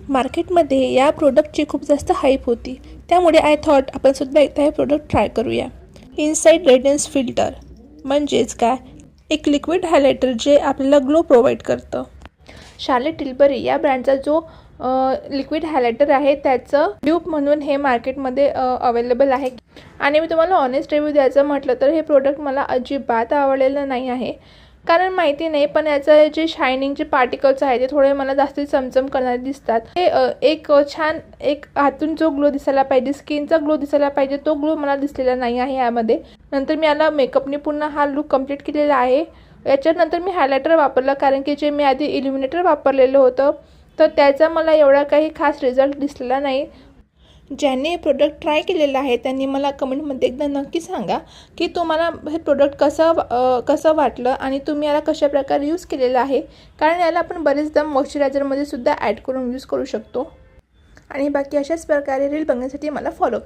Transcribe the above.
मार्केटमध्ये या प्रोडक्टची खूप जास्त हाईप होती, त्यामुळे आय थॉट आपण सुद्धा एकदा हे प्रोडक्ट ट्राय करूया. इनसाइड रेडियन्स फिल्टर म्हणजेच काय, एक लिक्विड हायलायटर जे आपल्याला ग्लो प्रोव्हाइड करतं. शार्लेट टिल्बरी या ब्रँडचा जो लिक्विड हायलायटर आहे त्याचं ड्यूप म्हणून हे मार्केटमध्ये अवेलेबल आहे. आणि मी तुम्हाला ऑनेस्ट रिव्ह्यू द्यायचं म्हटलं तर हे प्रोडक्ट मला अजिबात आवडलेलं नाही आहे. कारण माहिती नाही, पण याचं जे शायनिंगचे पार्टिकल्स आहेत ते थोडे मला जास्त चमचम करणारे दिसतात. हे एक छान एक हातून जो ग्लो दिसायला पाहिजे, स्किनचा ग्लो दिसायला पाहिजे, तो ग्लो मला दिसलेला नाही आहे यामध्ये. नंतर मी याला मेकअपने पूर्ण हा लुक कंप्लीट केलेला आहे. याच्यानंतर मी हायलायटर वापरलं, कारण की जे मी आधी इल्युमिनेटर वापरलेलं होतं तर त्याचा मला एवढा काही खास रिझल्ट दिसलेला नाही. ज्यांनी हे प्रोडक्ट ट्राय केलेलं आहे त्यांनी मला कमेंटमध्ये एकदा नक्की सांगा की तुम्हाला हे प्रोडक्ट कसं वाटलं आणि तुम्ही याला कशाप्रकारे यूज केलेलं आहे. कारण याला आपण बरेचदा मॉइश्चरायझरमध्ये सुद्धा ॲड करून यूज करू शकतो. आणि बाकी अशाच प्रकारे रील बघण्यासाठी मला फॉलो करा.